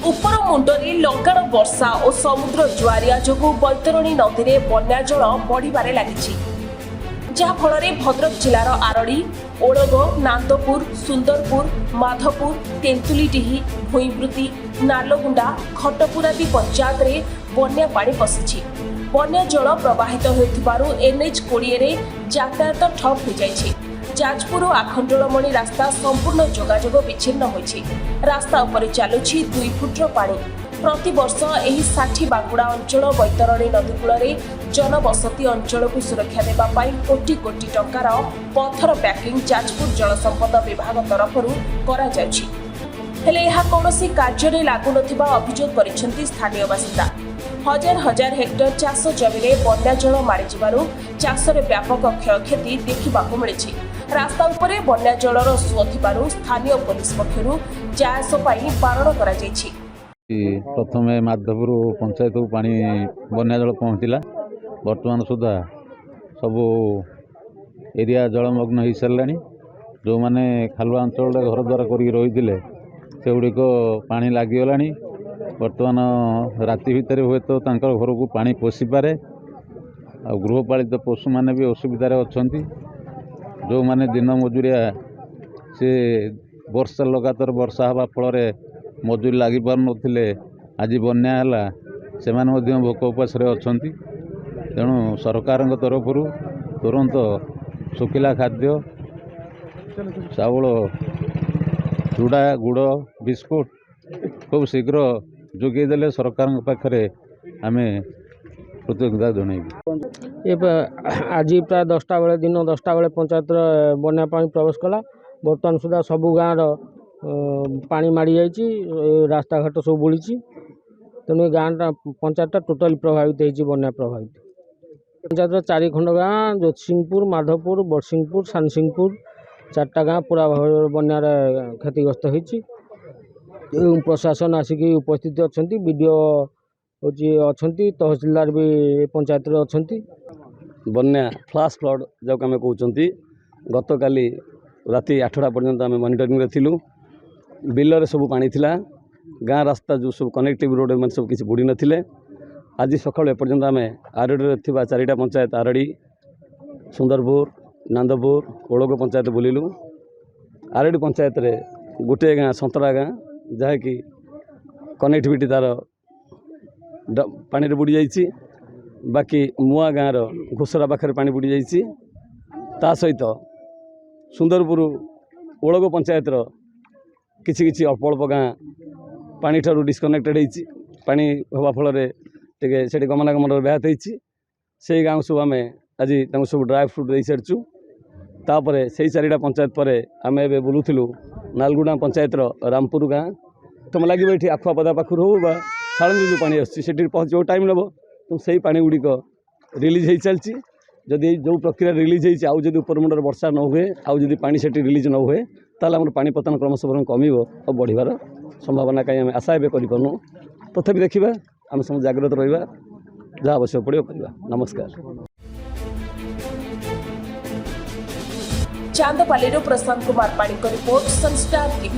ଉପର ମୁଣ୍ଡରେ ଲଗାଣ ବର୍ଷା ଓ ସମୁଦ୍ର ଜୁଆରିଆ ଯୋଗୁଁ ବୈତରଣୀ ନଦୀରେ ବନ୍ୟା ଜଳ ବଢ଼ିବାରେ ଲାଗିଛି, ଯାହାଫଳରେ ଭଦ୍ରକ ଜିଲ୍ଲାର ଆରଡ଼ି, ଓଳଗ, ନାନ୍ଦପୁର, ସୁନ୍ଦରପୁର, ମାଧପୁର, ତେନ୍ତୁଲିଡିହି, ଭୂଇଁବୃତ୍ତି, ନାଲଗୁଣ୍ଡା, ଖଟପୁର ଆଦି ପଞ୍ଚାୟତରେ ବନ୍ୟା ପାଣି ପଶିଛି। ବନ୍ୟା ଜଳ ପ୍ରବାହିତ ହେଉଥିବାରୁ NH-20ରେ ଯାତାୟାତ ଠପ୍ ହୋଇଯାଇଛି। ଯାଜପୁର ଓ ଆଖଣ୍ଡଳମଣି ରାସ୍ତା ସମ୍ପୂର୍ଣ୍ଣ ଯୋଗାଯୋଗ ବିଚ୍ଛିନ୍ନ ହୋଇଛି। ରାସ୍ତା ଉପରେ ଚାଲୁଛି 2 ଫୁଟର ପାଣି। ପ୍ରତିବର୍ଷ ଏହି ଷାଠି ବାଙ୍ଗୁଡ଼ା ଅଞ୍ଚଳ ବୈତରଣୀ ନଦୀ କୂଳରେ ଜନବସତି ଅଞ୍ଚଳକୁ ସୁରକ୍ଷା ଦେବା ପାଇଁ କୋଟି କୋଟି ଟଙ୍କାର ପଥର ପ୍ୟାକିଂ ଯାଜପୁର ଜଳସମ୍ପଦ ବିଭାଗ ତରଫରୁ କରାଯାଉଛି, ହେଲେ ଏହା କୌଣସି କାର୍ଯ୍ୟରେ ଲାଗୁନଥିବା ଅଭିଯୋଗ କରିଛନ୍ତି ସ୍ଥାନୀୟ ବାସିନ୍ଦା। ହଜାର ହଜାର ହେକ୍ଟର ଚାଷ ଜମିରେ ବନ୍ୟା ଜଳ ମାଡ଼ିଯିବାରୁ ଚାଷରେ ବ୍ୟାପକ କ୍ଷୟକ୍ଷତି ଦେଖିବାକୁ ମିଳିଛି। ରାସ୍ତା ଉପରେ ବନ୍ୟା ଜଳର ସୁଅ ଥିବାରୁ ସ୍ଥାନୀୟ ପୋଲିସ ପକ୍ଷରୁ ଯାଆସ ପାଇଁ ବାରଣ କରାଯାଇଛି। ପ୍ରଥମେ ମାଧପୁର ପଞ୍ଚାୟତକୁ ପାଣି ବନ୍ୟା ଜଳ ପହଞ୍ଚିଲା। ବର୍ତ୍ତମାନ ସୁଦ୍ଧା ସବୁ ଏରିଆ ଜଳମଗ୍ନ ହୋଇସାରିଲାଣି। ଯେଉଁମାନେ ଖାଲୁଆ ଅଞ୍ଚଳରେ ଘରଦ୍ୱାର କରିକି ରହିଥିଲେ ସେଗୁଡ଼ିକ ପାଣି ଲାଗିଗଲାଣି। ବର୍ତ୍ତମାନ ରାତି ଭିତରେ ହୁଏତ ତାଙ୍କର ଘରକୁ ପାଣି ପଶିପାରେ। ଆଉ ଗୃହପାଳିତ ପଶୁମାନେ ବି ଅସୁବିଧାରେ ଅଛନ୍ତି। ଯେଉଁମାନେ ଦିନ ମଜୁରିଆ ସେ ବର୍ଷା ଲଗାତାର ବର୍ଷା ହେବା ଫଳରେ ମଜୁରୀ ଲାଗିପାରୁନଥିଲେ, ଆଜି ବନ୍ୟା ହେଲା, ସେମାନେ ମଧ୍ୟ ଭୋକ ଉପାସରେ ଅଛନ୍ତି। ତେଣୁ ସରକାରଙ୍କ ତରଫରୁ ତୁରନ୍ତ ଶୁଖିଲା ଖାଦ୍ୟ, ଚାଉଳ, ଚୁଡ଼ା, ଗୁଡ଼, ବିସ୍କୁଟ ଖୁବ୍ ଶୀଘ୍ର ଯୋଗାଇ ଦେଲେ ସରକାରଙ୍କ ପାଖରେ ଆମେ କୃତଜ୍ଞତା ଜଣାଇବୁ। ଆଜି ପ୍ରାୟ 10ଟା ବେଳେ ଦିନ 10ଟା ବେଳେ ପଞ୍ଚାୟତର ବନ୍ୟା ପାଣି ପ୍ରବେଶ କଲା। ବର୍ତ୍ତମାନ ସୁଦ୍ଧା ସବୁ ଗାଁର ପାଣି ମାଡ଼ି ଯାଇଛି, ରାସ୍ତାଘାଟ ସବୁ ବୁଡ଼ିଛି। ତେଣୁ ଏ ଗାଁଟା ପଞ୍ଚାୟତଟା ଟୋଟାଲି ପ୍ରଭାବିତ ହେଇଛି, ବନ୍ୟା ପ୍ରଭାବିତ। ପଞ୍ଚାୟତର 4 ଖଣ୍ଡ ଗାଁ ଜ୍ୟୋତିସିଂହପୁର, ମାଧପୁର, ବଡ଼ସିଂହପୁର, ସାନସିଂହପୁର 4ଟା ଗାଁ ପୁରା ବନ୍ୟାରେ କ୍ଷତିଗ୍ରସ୍ତ ହେଇଛି। ପ୍ରଶାସନ ଆସିକି ଉପସ୍ଥିତ ଅଛନ୍ତି, BDO ଅଛନ୍ତି, ତହସିଲଦାର ବି ପଞ୍ଚାୟତରେ ଅଛନ୍ତି। ବନ୍ୟା ଫ୍ଲାସ୍ ଫ୍ଲଡ଼ ଯାହାକୁ ଆମେ କହୁଛନ୍ତି, ଗତକାଲି ରାତି 8ଟା ପର୍ଯ୍ୟନ୍ତ ଆମେ ମନିଟରିଂରେ ଥିଲୁ। ବିଲରେ ସବୁ ପାଣି ଥିଲା। ଗାଁ ରାସ୍ତା ଯେଉଁ ସବୁ କନେକ୍ଟିଭ୍ ରୋଡ଼ ମାନେ ସବୁ କିଛି ବୁଡ଼ି ନଥିଲେ। ଆଜି ସକାଳୁ ଏପର୍ଯ୍ୟନ୍ତ ଆମେ ଆରଡ଼ିରେ ଥିବା 4ଟା ପଞ୍ଚାୟତ ଆରଡ଼ି, ସୁନ୍ଦରପୁର, ନାନ୍ଦପୁର, ଓଳଗ ପଞ୍ଚାୟତ ବୁଲିଲୁ। ଆରଡ଼ି ପଞ୍ଚାୟତରେ ଗୋଟିଏ ଗାଁ ସନ୍ତରା ଗାଁ, ଯାହାକି କନେକ୍ଟିଭିଟି ତା'ର ପାଣିରେ ବୁଡ଼ି ଯାଇଛି। ବାକି ମୁଆ ଗାଁର ଘୋଷରା ପାଖରେ ପାଣି ବୁଡ଼ି ଯାଇଛି। ତା ସହିତ ସୁନ୍ଦରପୁର ଓଳଗ ପଞ୍ଚାୟତର କିଛି କିଛି ଅଳ୍ପ ଅଳ୍ପ ଗାଁ ପାଣିଠାରୁ ଡିସ୍କନେକ୍ଟେଡ଼ ହେଇଛି। ପାଣି ହେବା ଫଳରେ ଟିକେ ସେଠି ଗମନାଗମନର ବ୍ୟାହତ ହେଇଛି। ସେଇ ଗାଁକୁ ସବୁ ଆମେ ଆଜି ତାଙ୍କୁ ସବୁ ଡ୍ରାଏ ଫ୍ରୁଟ୍ ଦେଇସାରିଛୁ। ତାପରେ ସେଇ 4ଟା ପଞ୍ଚାୟତ ପରେ ଆମେ ଏବେ ବୁଲୁଥିଲୁ ନାଲଗୁଡ଼ା ପଞ୍ଚାୟତର ରାମପୁର ଗାଁ। ତୁମ ଲାଗିବ ଏଠି ଆଖୁଆପଦା ପାଖରୁ ହେଉ ବା ଶାଳନ୍ଦୀ ଯେଉଁ ପାଣି ଆସୁଛି ସେଠି ପହଞ୍ଚିବାକୁ ଟାଇମ୍ ନେବ। ତେଣୁ ସେଇ ପାଣି ଗୁଡ଼ିକ ରିଲିଜ୍ ହେଇଚାଲିଛି। ଯଦି ଯେଉଁ ପ୍ରକ୍ରିୟା ରିଲିଜ୍ ହେଇଛି, ଆଉ ଯଦି ଉପରମୁଣ୍ଡରେ ବର୍ଷା ନ ହୁଏ, ଆଉ ଯଦି ପାଣି ସେଠି ରିଲିଜ୍ ନ ହୁଏ, ତାହେଲେ ଆମର ପାଣି ପତନ କ୍ରମଶଃ କମିବ ଆଉ ବଢ଼ିବାର ସମ୍ଭାବନା କାହିଁ ଆମେ ଆଶା ଏବେ କରିପାରୁନୁ। ତଥାପି ଦେଖିବା, ଆମେ ସମସ୍ତେ ଜାଗ୍ରତ ରହିବା, ଯାହା ଆବଶ୍ୟକ ପଡ଼ିବ କରିବା। ନମସ୍କାର। ଚାନ୍ଦପାଲିରୁ ପ୍ରଶାନ୍ତ କୁମାର ପାଣିଙ୍କ ରିପୋର୍ଟ, ସନଷ୍ଟାର TV।